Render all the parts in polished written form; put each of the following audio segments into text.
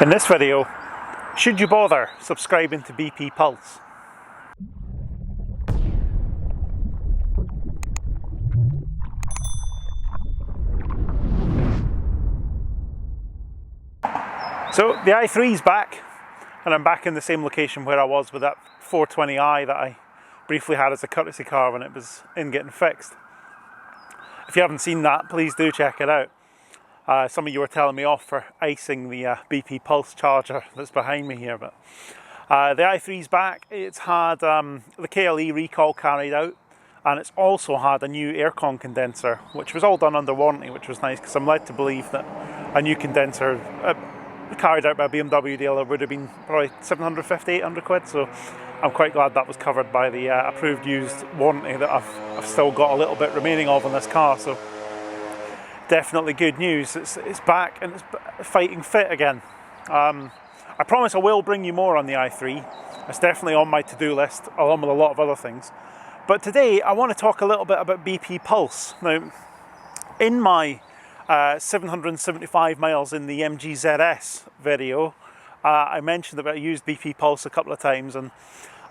In this video, should you bother subscribing to BP Pulse? So the i3's back, and I'm back in the same location where I was with that 420i that I briefly had as a courtesy car when it was in getting fixed. If you haven't seen that, please do check it out. Some of you were telling me off for icing the BP Pulse charger that's behind me here, but the i3's back. It's had the KLE recall carried out, and it's also had a new aircon condenser, which was all done under warranty, which was nice, because I'm led to believe that a new condenser carried out by a BMW dealer would have been probably 750, 800 quid, so I'm quite glad that was covered by the approved used warranty that I've still got a little bit remaining of in this car. So definitely good news. It's back and it's fighting fit again. I promise I will bring you more on the i3. It's definitely on my to-do list, along with a lot of other things. But today I want to talk a little bit about BP Pulse. Now, in my 775 miles in the MG video, I mentioned that I used BP Pulse a couple of times, and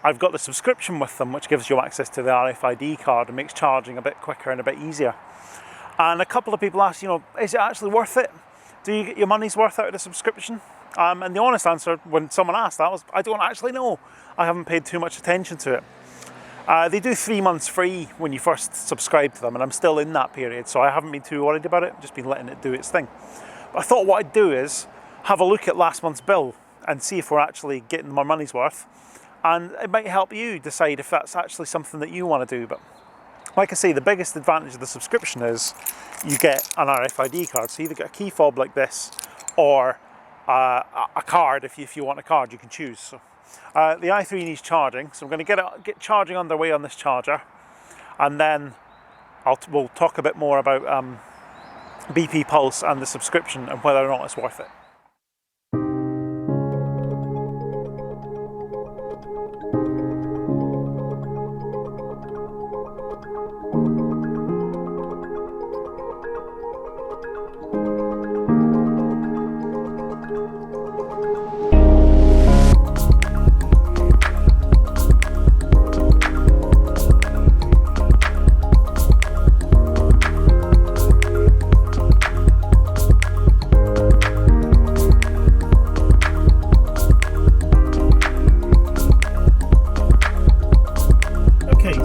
I've got the subscription with them, which gives you access to the RFID card and makes charging a bit quicker and a bit easier. And a couple of people asked, is it actually worth it? Do you get your money's worth out of the subscription? And the honest answer when someone asked that was, I don't actually know. I haven't paid too much attention to it. They do 3 months free when you first subscribe to them, and I'm still in that period, so I haven't been too worried about it. I've just been letting it do its thing. But I thought what I'd do is have a look at last month's bill and see if we're actually getting my money's worth. And it might help you decide if that's actually something that you want to do. But like I say, the biggest advantage of the subscription is you get an RFID card. So you either get a key fob like this, or a card. If you want a card, you can choose. So the i3 needs charging, so I'm going to get charging underway on this charger, and then we'll talk a bit more about BP Pulse and the subscription and whether or not it's worth it.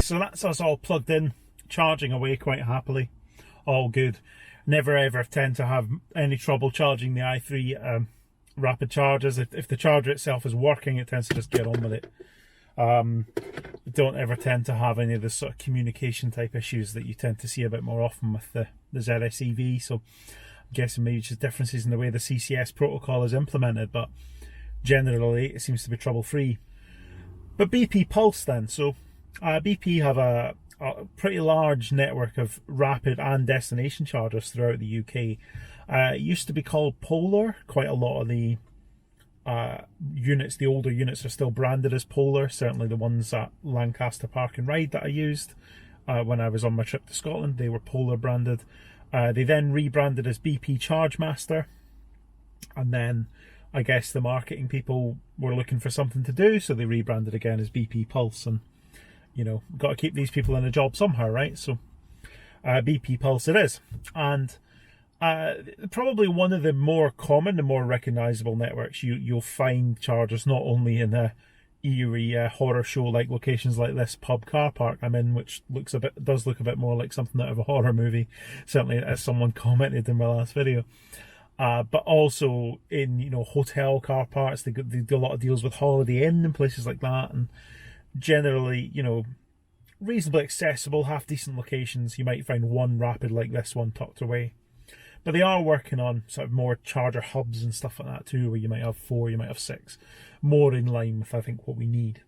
So that's us all plugged in, charging away quite happily, all good. Never ever tend to have any trouble charging the i3 rapid chargers. If the charger itself is working, it tends to just get on with it. Don't ever tend to have any of the sort of communication type issues that you tend to see a bit more often with the ZS EV. So I'm guessing maybe just differences in the way the CCS protocol is implemented, but generally it seems to be trouble free. But BP Pulse then, so BP have a pretty large network of rapid and destination chargers throughout the UK. It used to be called Polar. Quite a lot of the units, the older units, are still branded as Polar. Certainly the ones at Lancaster Park and Ride that I used when I was on my trip to Scotland, they were Polar branded. They then rebranded as BP Chargemaster, and then I guess the marketing people were looking for something to do, so they rebranded again as BP Pulse. And got to keep these people in a job somehow, right? So BP Pulse it is. And probably one of the more common and more recognisable networks. You'll find chargers not only in the eerie horror show like locations like this pub car park I'm in, which does look a bit more like something out of a horror movie, certainly as someone commented in my last video. But also in hotel car parks. They do a lot of deals with Holiday Inn and places like that, and generally, reasonably accessible, half decent locations. You might find one rapid like this one tucked away. But they are working on sort of more charger hubs and stuff like that too, where you might have 4, you might have 6. More in line with, I think, what we need.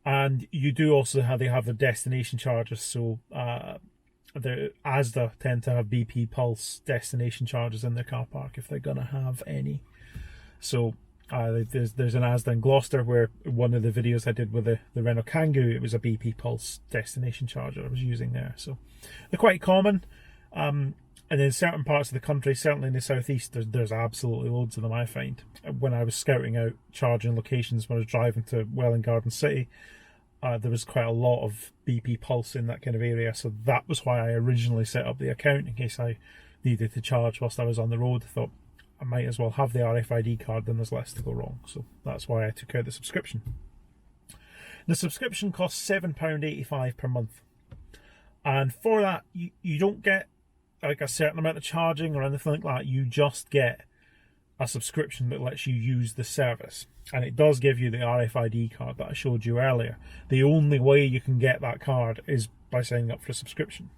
And you do also they have the destination chargers, so the Asda tend to have BP Pulse destination chargers in their car park if they're going to have any. So there's an Asda in Gloucester, where one of the videos I did with the Renault Kangoo, it was a BP Pulse destination charger I was using there. So they're quite common. And in certain parts of the country, certainly in the southeast, there's absolutely loads of them, I find. When I was scouting out charging locations when I was driving to Welwyn Garden City, there was quite a lot of BP Pulse in that kind of area, so that was why I originally set up the account, in case I needed to charge whilst I was on the road. I thought I might as well have the RFID card, then there's less to go wrong. So that's why I took out the subscription. The subscription costs £7.85 per month. And for that, you don't get like a certain amount of charging or anything like that. You just get a subscription that lets you use the service. And it does give you the RFID card that I showed you earlier. The only way you can get that card is by signing up for a subscription.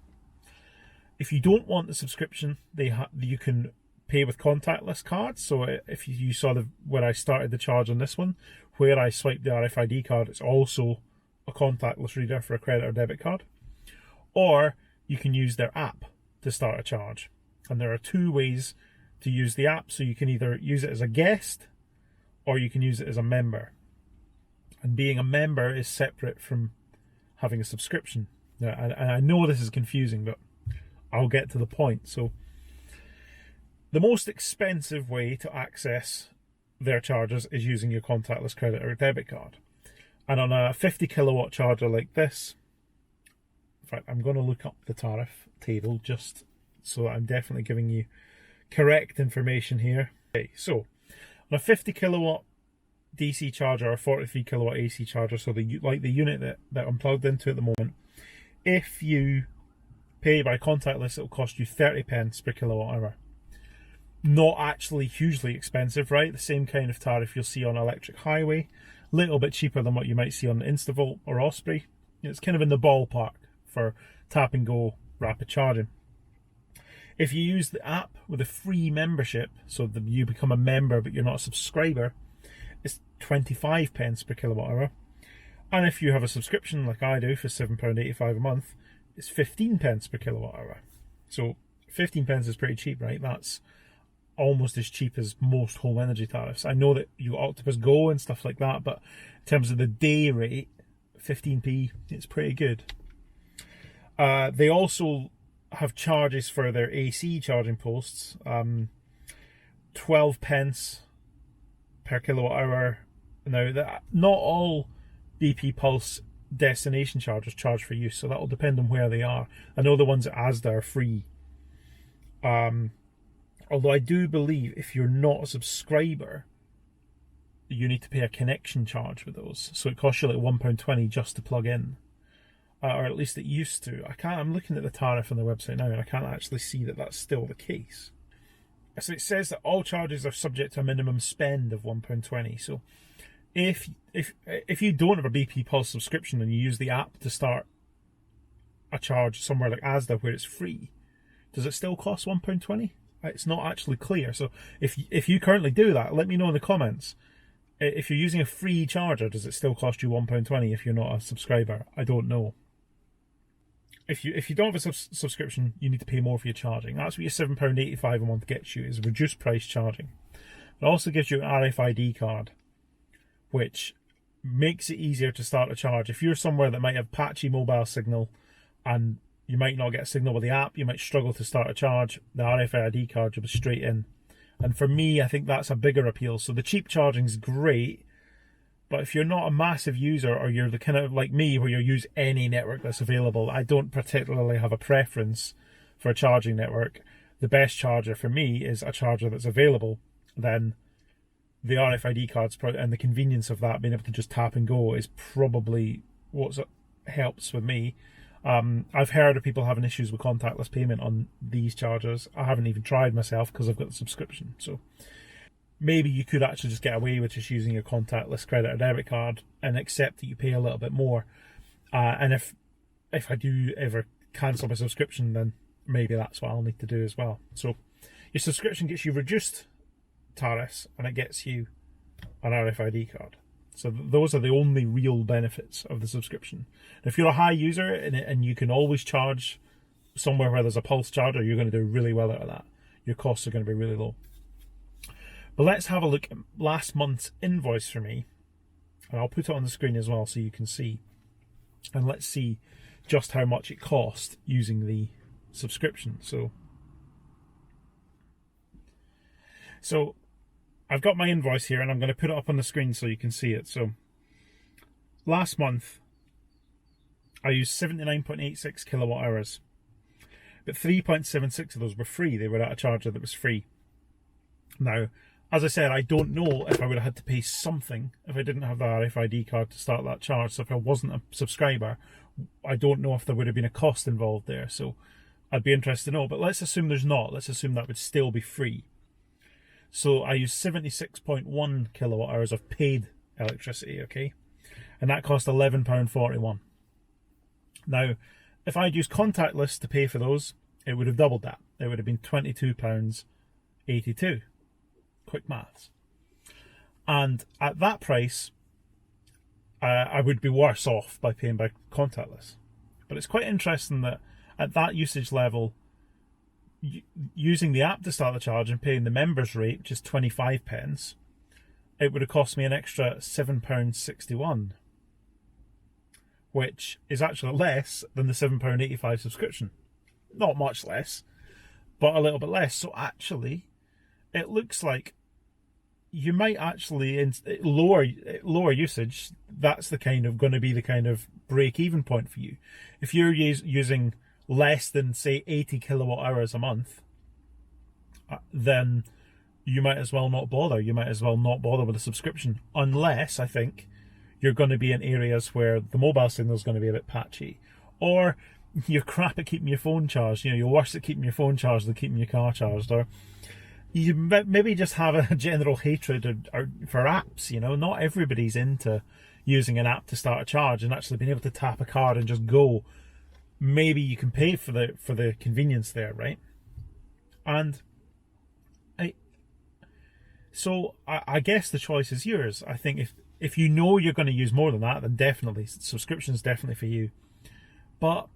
If you don't want the subscription, you can pay with contactless cards. So if you saw where I started the charge on this one, where I swiped the RFID card, it's also a contactless reader for a credit or debit card. Or you can use their app to start a charge. And there are two ways to use the app. So you can either use it as a guest or you can use it as a member. And being a member is separate from having a subscription. Now, and I know this is confusing, but I'll get to the point. So the most expensive way to access their chargers is using your contactless credit or debit card. And on a 50 kilowatt charger like this, in fact, I'm going to look up the tariff table just so that I'm definitely giving you correct information here. Okay, so on a 50 kilowatt DC charger or 43 kilowatt AC charger, so the unit that I'm plugged into at the moment, if you pay by contactless, it'll cost you 30 pence per kilowatt hour. Not actually hugely expensive, right? The same kind of tariff you'll see on Electric Highway, a little bit cheaper than what you might see on Instavolt or Osprey. It's kind of in the ballpark for tap and go rapid charging. If you use the app with a free membership, so that you become a member but you're not a subscriber, it's 25 pence per kilowatt hour. And if you have a subscription like I do for £7.85 a month, it's 15 pence per kilowatt hour. So 15 pence is pretty cheap, right? That's almost as cheap as most home energy tariffs. I know that you Octopus Go and stuff like that, but in terms of the day rate, 15p, it's pretty good. They also have charges for their AC charging posts, 12 pence per kilowatt hour. Now, not all BP Pulse destination chargers charge for use, so that'll depend on where they are. I know the ones at Asda are free. Although I do believe if you're not a subscriber, you need to pay a connection charge with those. So it costs you like £1.20 just to plug in. Or at least it used to. I'm looking at the tariff on the website now and I can't actually see that that's still the case. So it says that all charges are subject to a minimum spend of £1.20. So if you don't have a BP Pulse subscription and you use the app to start a charge somewhere like Asda where it's free, does it still cost £1.20? It's not actually clear. So if you currently do that, let me know in the comments. If you're using a free charger, does it still cost you £1.20 if you're not a subscriber? I don't know. If you don't have a subscription, you need to pay more for your charging. That's what your £7.85 a month gets you, is reduced price charging. It also gives you an RFID card, which makes it easier to start a charge. If you're somewhere that might have patchy mobile signal and you might not get a signal with the app, you might struggle to start a charge, the RFID card will be straight in. And for me, I think that's a bigger appeal. So the cheap charging is great, but if you're not a massive user, or you're the kind of like me where you use any network that's available, I don't particularly have a preference for a charging network. The best charger for me is a charger that's available. Then the RFID cards and the convenience of that, being able to just tap and go, is probably what helps with me. I've heard of people having issues with contactless payment on these chargers. I haven't even tried myself because I've got the subscription. So maybe you could actually just get away with just using your contactless credit or debit card and accept that you pay a little bit more. And if I do ever cancel my subscription, then maybe that's what I'll need to do as well. So your subscription gets you reduced tariffs and it gets you an RFID card. So those are the only real benefits of the subscription. If you're a high user and you can always charge somewhere where there's a pulse charger, you're going to do really well out of that. Your costs are going to be really low. But let's have a look at last month's invoice for me. And I'll put it on the screen as well so you can see. And let's see just how much it cost using the subscription. So So I've got my invoice here and I'm going to put it up on the screen so you can see it. So last month I used 79.86 kilowatt hours, but 3.76 of those were free. They were at a charger that was free. Now, as I said, I don't know if I would have had to pay something if I didn't have the RFID card to start that charge. So if I wasn't a subscriber, I don't know if there would have been a cost involved there. So I'd be interested to know. But let's assume there's not. Let's assume that would still be free. So I used 76.1 kilowatt hours of paid electricity, okay? And that cost £11.41. Now, if I'd used contactless to pay for those, it would have doubled that. It would have been £22.82. Quick maths. And at that price, I would be worse off by paying by contactless. But it's quite interesting that at that usage level, using the app to start the charge and paying the members rate, which is 25 pence, it would have cost me an extra £7.61, which is actually less than the £7.85 subscription. Not much less, but a little bit less. So actually, it looks like you might actually lower usage. That's going to be the kind of break-even point for you. If you're using less than, say, 80 kilowatt hours a month, then you might as well not bother. You might as well not bother with a subscription, unless, I think, you're going to be in areas where the mobile signal is going to be a bit patchy, or you're crap at keeping your phone charged. You know, you're worse at keeping your phone charged than keeping your car charged, or you maybe just have a general hatred for apps. You know, not everybody's into using an app to start a charge and actually being able to tap a card and just go. Maybe you can pay for the convenience there, right? And I guess the choice is yours. I think if you know you're going to use more than that, then definitely subscription's definitely for you. But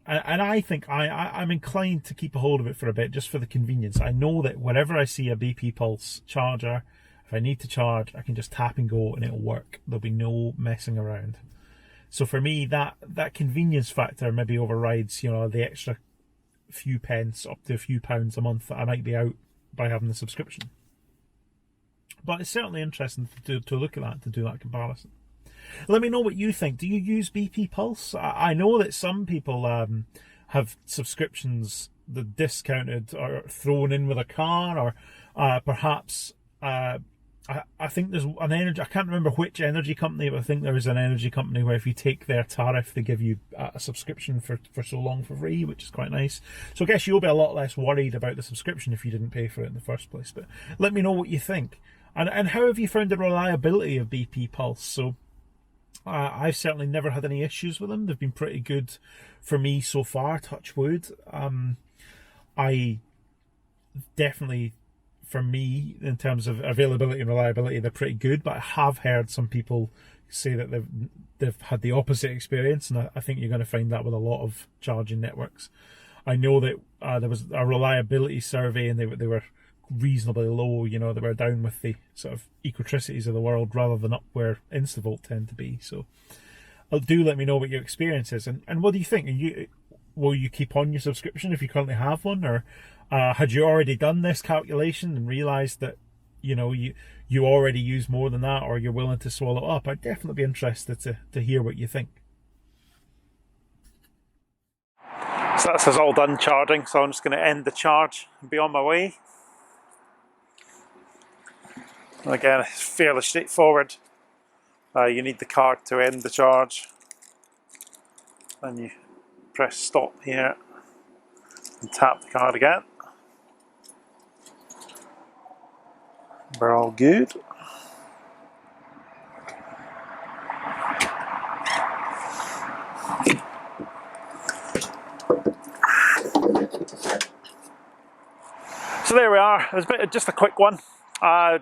I think I'm inclined to keep a hold of it for a bit, just for the convenience. I know that whenever I see a BP Pulse charger, if I need to charge, I can just tap and go and it'll work. There'll be no messing around. So for me, that convenience factor maybe overrides, you know, the extra few pence up to a few pounds a month that I might be out by having the subscription. But it's certainly interesting to look at that, to do that comparison. Let me know what you think. Do you use BP Pulse? I know that some people have subscriptions that discounted or thrown in with a car, or perhaps I think there's an energy, I can't remember which energy company, but I think there is an energy company where if you take their tariff, they give you a subscription for so long for free, which is quite nice. So I guess you'll be a lot less worried about the subscription if you didn't pay for it in the first place. But let me know what you think. And how have you found the reliability of BP Pulse? So I've certainly never had any issues with them. They've been pretty good for me so far, touch wood. I definitely, for me, in terms of availability and reliability, they're pretty good, but I have heard some people say that they've had the opposite experience, and I think you're going to find that with a lot of charging networks. I know that there was a reliability survey and they were reasonably low. You know, they were down with the sort of Ecotricities of the world rather than up where Instavolt tend to be. So do let me know what your experience is, and what do you think? Will you keep on your subscription if you currently have one, or had you already done this calculation and realised that you know you already use more than that, or you're willing to swallow it up? I'd definitely be interested to hear what you think. So this is all done charging, so I'm just going to end the charge and be on my way. And again, it's fairly straightforward. You need the card to end the charge, and you press stop here and tap the card again. We're all good. So there we are. It was just a quick one.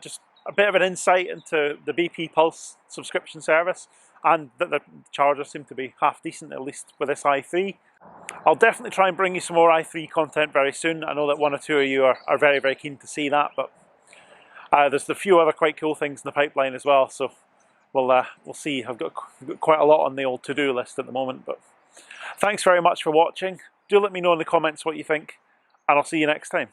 Just a bit of an insight into the BP Pulse subscription service, and that the chargers seem to be half decent, at least with this i3. I'll definitely try and bring you some more i3 content very soon. I know that one or two of you are very, very keen to see that, but there's a few other quite cool things in the pipeline as well, so we'll see. I've got quite a lot on the old to-do list at the moment, but thanks very much for watching. Do let me know in the comments what you think, and I'll see you next time.